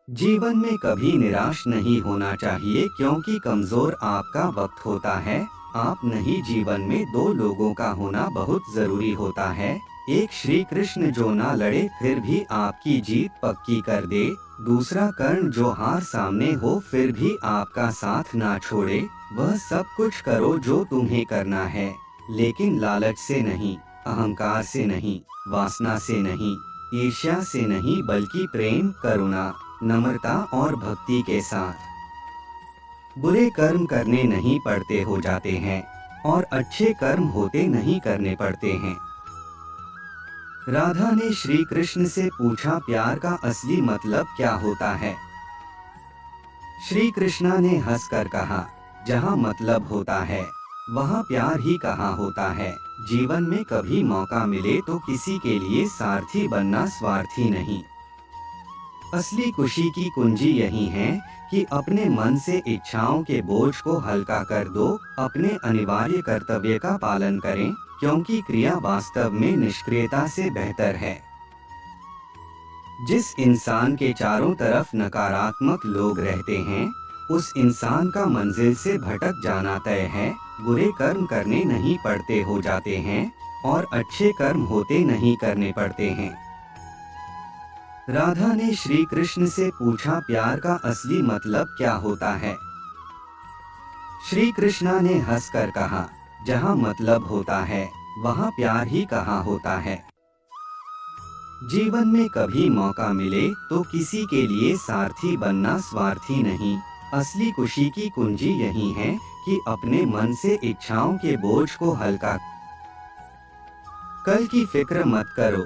जीवन में कभी निराश नहीं होना चाहिए क्योंकि कमजोर आपका वक्त होता है। आप नहीं, जीवन में दो लोगों का होना बहुत जरूरी होता है। एक श्री कृष्ण जो ना लड़े फिर भी आपकी जीत पक्की कर दे। दूसरा कर्ण जो हार सामने हो फिर भी आपका साथ ना छोड़े। वह सब कुछ करो जो तुम्हें करना है, लेकिन लालच से नहीं, अहंकार से नहीं, वासना से नहीं, ईर्ष्या से नहीं, बल्कि प्रेम, करुणा, नम्रता और भक्ति के साथ। बुरे कर्म करने नहीं पड़ते, हो जाते हैं, और अच्छे कर्म होते नहीं, करने पड़ते हैं। राधा ने श्री कृष्ण से पूछा, प्यार का असली मतलब क्या होता है? श्री कृष्णा ने हंसकर कहा, जहाँ मतलब होता है वहाँ प्यार ही कहाँ होता है। जीवन में कभी मौका मिले तो किसी के लिए सारथी बनना, स्वार्थी नहीं। असली खुशी की कुंजी यही है कि अपने मन से इच्छाओं के बोझ को हल्का कर दो, अपने अनिवार्य कर्तव्य का पालन करें, क्योंकि क्रिया वास्तव में निष्क्रियता से बेहतर है। जिस इंसान के चारों तरफ नकारात्मक लोग रहते हैं, उस इंसान का मंजिल से भटक जाना तय है। बुरे कर्म करने नहीं पड़ते, हो जाते हैं, और अच्छे कर्म होते नहीं, करने पड़ते हैं। राधा ने श्री कृष्ण से पूछा, प्यार का असली मतलब क्या होता है? श्री कृष्णा ने हंसकर कहा, जहाँ मतलब होता है वहाँ प्यार ही कहाँ होता है। जीवन में कभी मौका मिले तो किसी के लिए सारथी बनना, स्वार्थी नहीं। असली खुशी की कुंजी यही है कि अपने मन से इच्छाओं के बोझ को हल्का। कल की फिक्र मत करो।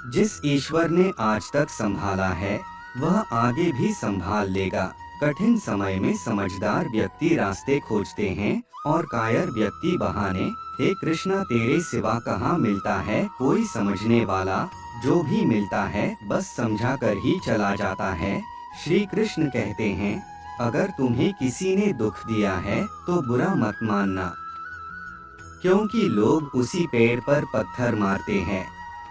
जिस ईश्वर ने आज तक संभाला है वह आगे भी संभाल लेगा। कठिन समय में समझदार व्यक्ति रास्ते खोजते हैं और कायर व्यक्ति बहाने। हे कृष्णा, तेरे सिवा कहाँ मिलता है कोई समझने वाला? जो भी मिलता है बस समझा कर ही चला जाता है। श्री कृष्ण कहते हैं, अगर तुम्हें किसी ने दुख दिया है तो बुरा मत मानना, क्योंकि लोग उसी पेड़ पर पत्थर मारते हैं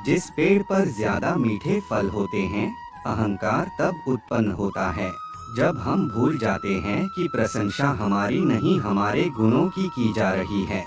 जिस पेड़ पर ज्यादा मीठे फल होते हैं। अहंकार तब उत्पन्न होता है जब हम भूल जाते हैं कि प्रशंसा हमारी नहीं, हमारे गुणों की जा रही है।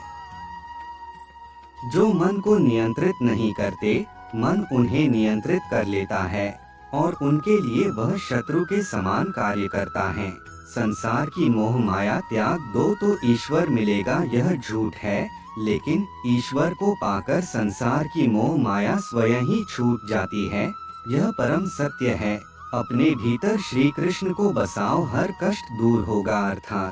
जो मन को नियंत्रित नहीं करते, मन उन्हें नियंत्रित कर लेता है और उनके लिए वह शत्रु के समान कार्य करता है। संसार की मोह माया त्याग दो तो ईश्वर मिलेगा, यह झूठ है। लेकिन ईश्वर को पाकर संसार की मोह माया स्वयं ही छूट जाती है, यह परम सत्य है। अपने भीतर श्री कृष्ण को बसाओ, हर कष्ट दूर होगा। अर्थात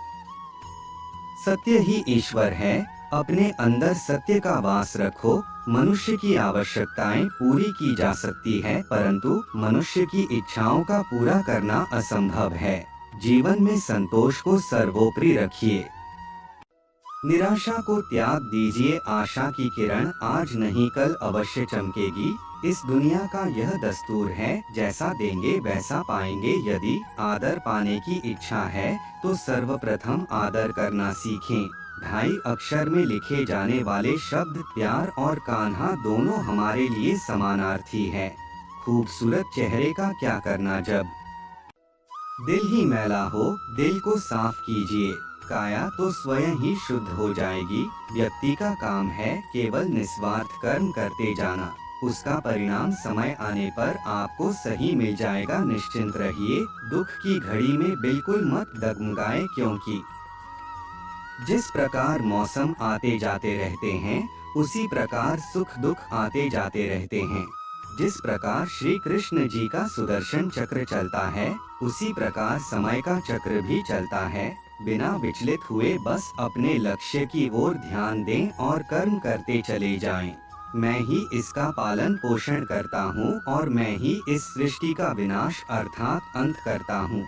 सत्य ही ईश्वर है। अपने अंदर सत्य का वास रखो। मनुष्य की आवश्यकताएं पूरी की जा सकती है, परंतु मनुष्य की इच्छाओं का पूरा करना असंभव है। जीवन में संतोष को सर्वोपरि रखिए। निराशा को त्याग दीजिए। आशा की किरण आज नहीं कल अवश्य चमकेगी। इस दुनिया का यह दस्तूर है, जैसा देंगे वैसा पाएंगे। यदि आदर पाने की इच्छा है तो सर्वप्रथम आदर करना सीखें। 2.5 अक्षर में लिखे जाने वाले शब्द प्यार और कान्हा दोनों हमारे लिए समानार्थी है। खूबसूरत चेहरे का क्या करना जब दिल ही मैला हो? दिल को साफ कीजिए, काया तो स्वयं ही शुद्ध हो जाएगी। व्यक्ति का काम है केवल निस्वार्थ कर्म करते जाना। उसका परिणाम समय आने पर आपको सही मिल जाएगा। निश्चिंत रहिए, दुख की घड़ी में बिल्कुल मत डगमगाएं, क्योंकि जिस प्रकार मौसम आते जाते रहते हैं उसी प्रकार सुख दुख आते जाते रहते हैं। जिस प्रकार श्री कृष्ण जी का सुदर्शन चक्र चलता है उसी प्रकार समय का चक्र भी चलता है। बिना विचलित हुए बस अपने लक्ष्य की ओर ध्यान दें और कर्म करते चले जाएं। मैं ही इसका पालन पोषण करता हूँ और मैं ही इस सृष्टि का विनाश अर्थात अंत करता हूँ।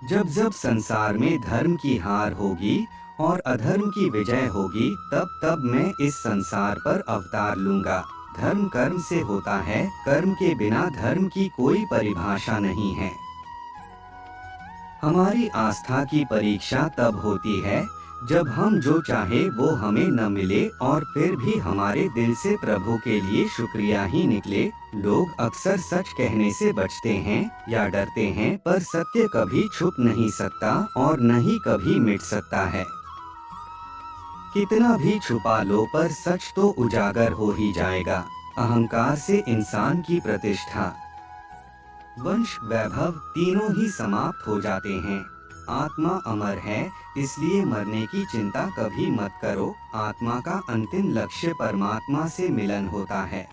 जब जब संसार में धर्म की हार होगी और अधर्म की विजय होगी, तब तब मैं इस संसार पर अवतार लूंगा। धर्म कर्म से होता है, कर्म के बिना धर्म की कोई परिभाषा नहीं है। हमारी आस्था की परीक्षा तब होती है जब हम जो चाहे वो हमें न मिले और फिर भी हमारे दिल से प्रभु के लिए शुक्रिया ही निकले। लोग अक्सर सच कहने से बचते हैं या डरते हैं, पर सत्य कभी छुप नहीं सकता और न ही कभी मिट सकता है। कितना भी छुपा लो पर सच तो उजागर हो ही जाएगा। अहंकार से इंसान की प्रतिष्ठा, वंश, वैभव तीनों ही समाप्त हो जाते हैं। आत्मा अमर है, इसलिए मरने की चिंता कभी मत करो। आत्मा का अंतिम लक्ष्य परमात्मा से मिलन होता है।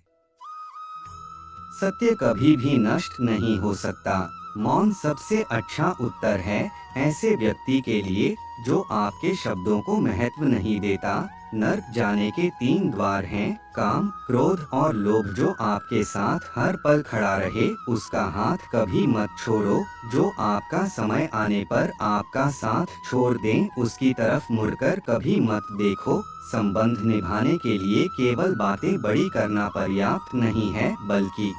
सत्य कभी भी नष्ट नहीं हो सकता। मौन सबसे अच्छा उत्तर है ऐसे व्यक्ति के लिए जो आपके शब्दों को महत्व नहीं देता। नर्क जाने के 3 द्वार हैं, काम, क्रोध और लोभ। जो आपके साथ हर पल खड़ा रहे उसका हाथ कभी मत छोड़ो। जो आपका समय आने पर आपका साथ छोड़ दे उसकी तरफ मुड़कर कभी मत देखो। संबंध निभाने के लिए केवल बातें बड़ी करना पर्याप्त नहीं है, बल्कि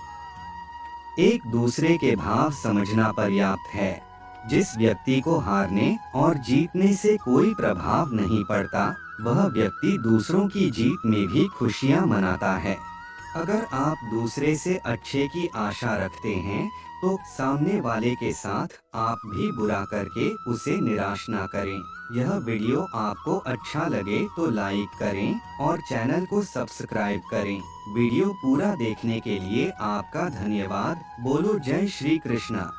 एक दूसरे के भाव समझना पर्याप्त है। जिस व्यक्ति को हारने और जीतने से कोई प्रभाव नहीं पड़ता, वह व्यक्ति दूसरों की जीत में भी खुशियां मनाता है। अगर आप दूसरे से अच्छे की आशा रखते हैं तो सामने वाले के साथ आप भी बुरा करके उसे निराश ना करें। यह वीडियो आपको अच्छा लगे तो लाइक करें और चैनल को सब्सक्राइब करें। वीडियो पूरा देखने के लिए आपका धन्यवाद। बोलो जय श्री कृष्णा।